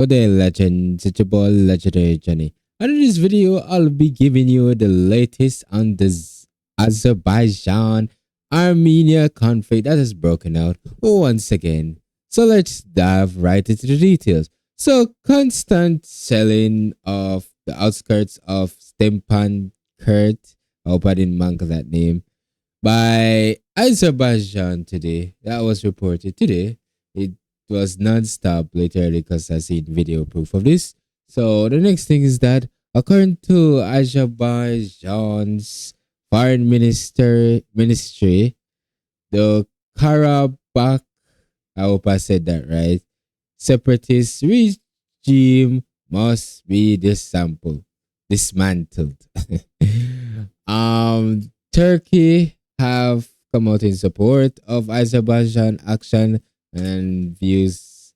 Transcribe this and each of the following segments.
Good day, legends. It's your boy, Legendary Johnny. And in this video, I'll be giving you the latest on the Azerbaijan Armenia conflict that has broken out once again. So let's dive right into the details. So, constant selling of the outskirts of Stepan Kurt, I hope I didn't mangle that name, by Azerbaijan today. That was reported today. It was non-stop literally because I seen video proof of this. So the next thing is that according to Azerbaijan's foreign ministry, the Karabakh, I hope I said that right, separatist regime must be dismantled. Turkey have come out in support of Azerbaijan action and views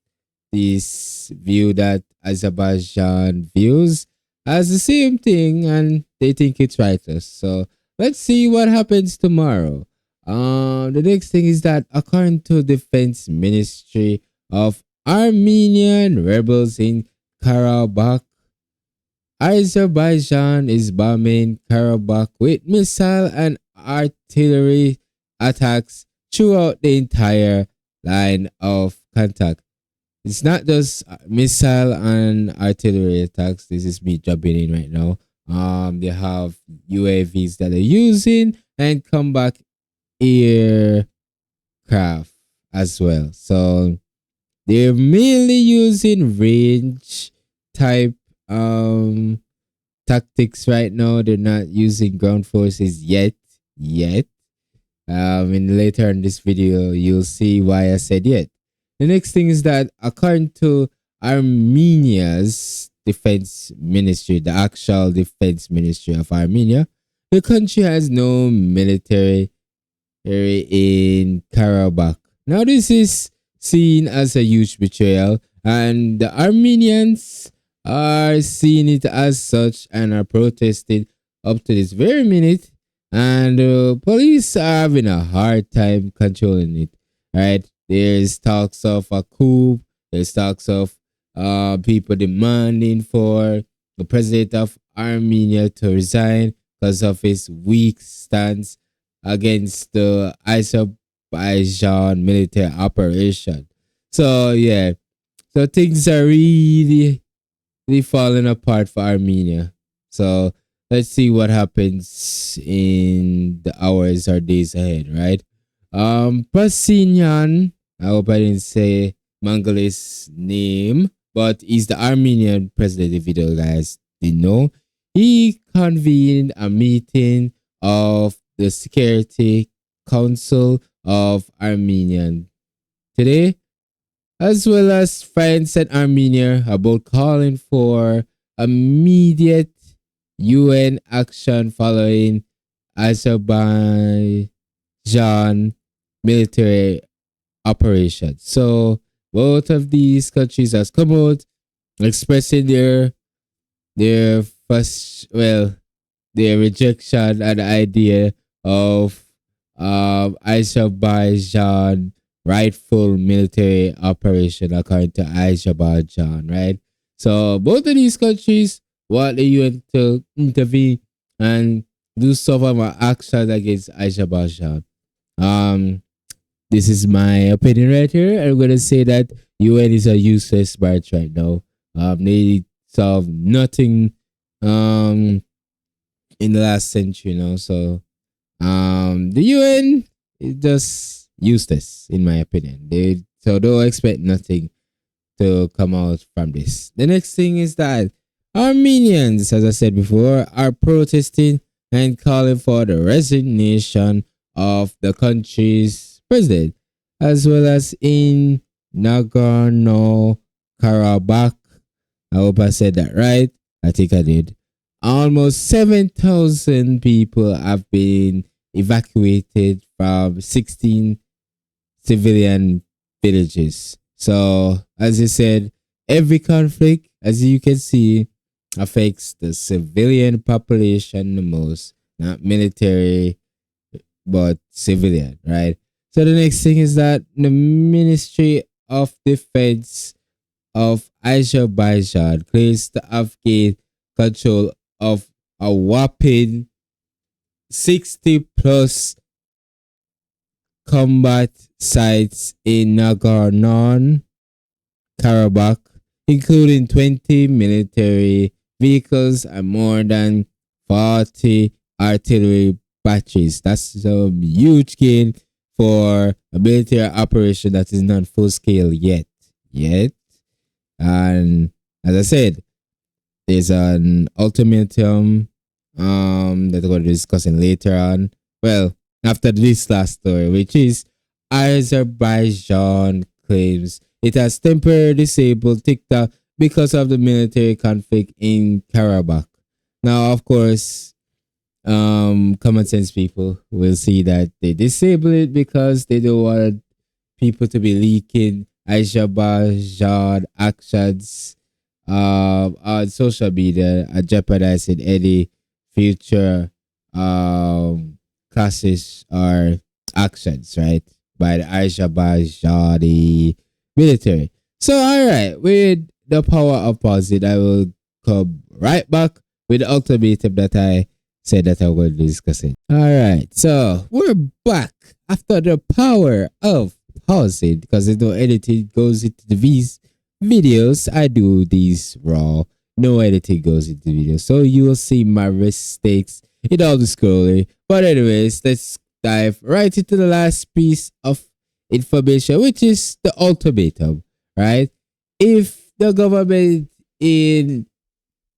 this view that Azerbaijan views as the same thing and they think it's righteous. So let's see what happens tomorrow. The next thing is that according to Defense Ministry of Armenian rebels in Karabakh, Azerbaijan is bombing Karabakh with missile and artillery attacks throughout the entire line of contact. It's not just missile and artillery attacks. This is me jumping in right now. They have UAVs that they're using and combat aircraft as well. So they're mainly using range type tactics right now. They're not using ground forces yet. And later in this video, you'll see why I said yet. The next thing is that according to Armenia's defense ministry, the actual defense ministry of Armenia, the country has no military in Karabakh. Now, this is seen as a huge betrayal, and the Armenians are seeing it as such and are protesting up to this very minute. And police are having a hard time controlling it. Right? There's talks of a coup. There's talks of people demanding for the president of Armenia to resign because of his weak stance against the Azerbaijan military operation. So yeah, so things are really falling apart for Armenia. So let's see what happens in the hours or days ahead, right? Pashinyan, I hope I didn't say Mangale's name, but he's the Armenian president, if you guys didn't know. He convened a meeting of the Security Council of Armenia today, as well as France and Armenia about calling for immediate UN action following Azerbaijan military operations. So both of these countries has come out expressing their first, well, their rejection and idea of Azerbaijan rightful military operation according to Azerbaijan, right? So both of these countries want the UN to intervene and do some of my action against Azerbaijan. This is my opinion right here. I'm gonna say that UN is a useless branch right now. They solve nothing in the last century, So the UN is just useless in my opinion. So don't expect nothing to come out from this. The next thing is that Armenians, as I said before, are protesting and calling for the resignation of the country's president, as well as in Nagorno-Karabakh. I hope I said that right. I think I did. Almost 7,000 people have been evacuated from 16 civilian villages. So, as I said, every conflict, as you can see, affects the civilian population the most, not military, but civilian, right? So the next thing is that the Ministry of Defense of Azerbaijan claims to have gained control of a whopping 60 plus combat sites in Nagorno Karabakh, including 20 military vehicles and more than 40 artillery batteries. That's a huge gain for a military operation that is not full scale yet. And as I said, there's an ultimatum that we're going to be discussing later on. Well, after this last story, which is Azerbaijan claims it has temporarily disabled TikTok because of the military conflict in Karabakh. Now, of course, common sense people will see that they disable it because they don't want people to be leaking Azerbaijan actions on social media and jeopardizing any future classes or actions, right, by the Azerbaijani military. So, all right, with the power of positive, I will come right back with the ultimatum that I said that I will discuss it. All right, so we're back after the power of pausing because no editing goes into these videos. I do these raw, no editing goes into the video, so you will see my mistakes in all the scrolling. But anyways, let's dive right into the last piece of information, which is the ultimatum, right? If the government in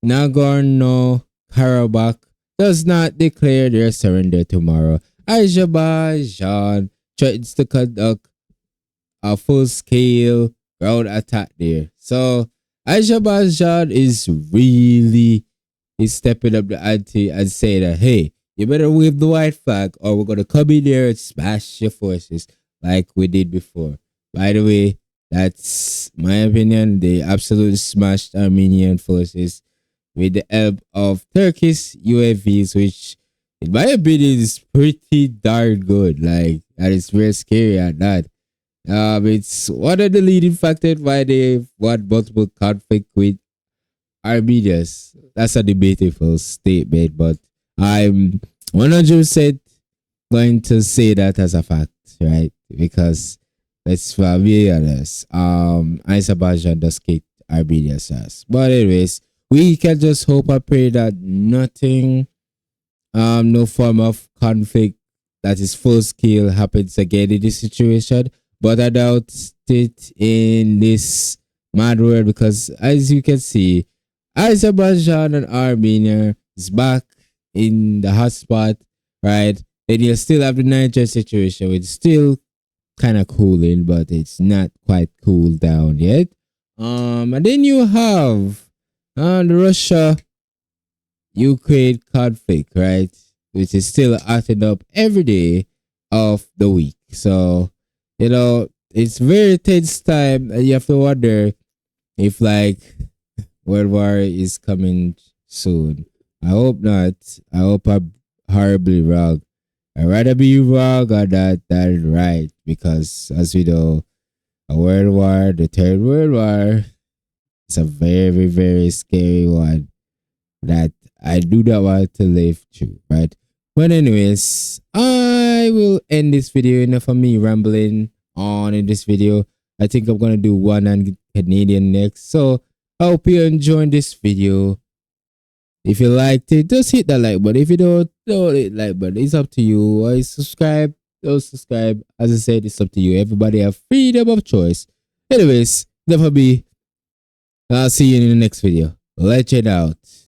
Nagorno Karabakh does not declare their surrender tomorrow, Azerbaijan threatens to conduct a full-scale ground attack there. So Azerbaijan is really stepping up the ante and saying that, hey, you better wave the white flag or we're going to come in there and smash your forces like we did before. By the way, that's my opinion. They absolutely smashed Armenian forces with the help of Turkish UAVs, which in my opinion is pretty darn good. Like, that is very scary at that. It's one of the leading factors why they want multiple conflict with Armenians. That's a debatable statement, but I'm 100% going to say that as a fact, right? Because let's be honest, Azerbaijan does kick Armenia's ass. But anyways, we can just hope and pray that nothing, no form of conflict that is full scale happens again in this situation. But I doubt it in this mad world because, as you can see, Azerbaijan and Armenia is back in the hotspot, right? Then you still have the Niger situation, which is still kind of cooling, but it's not quite cooled down yet. And then you have the Russia-Ukraine conflict, right? Which is still acting up every day of the week. So, you know, it's very tense time, and you have to wonder if like World War is coming soon. I hope not. I hope I'm horribly wrong. I'd rather be wrong or that than right, because as we know, a world war, the Third World War, is a very, very scary one that I do not want to live through, right? But anyways, I will end this video. Enough of me rambling on in this video. I think I'm gonna do one on Canadian next. So I hope you enjoyed this video. If you liked it, just hit that like button. If you don't hit like button. It's up to you. I subscribe, don't subscribe. As I said, it's up to you. Everybody have freedom of choice. Anyways, never be. I'll see you in the next video. Legend out.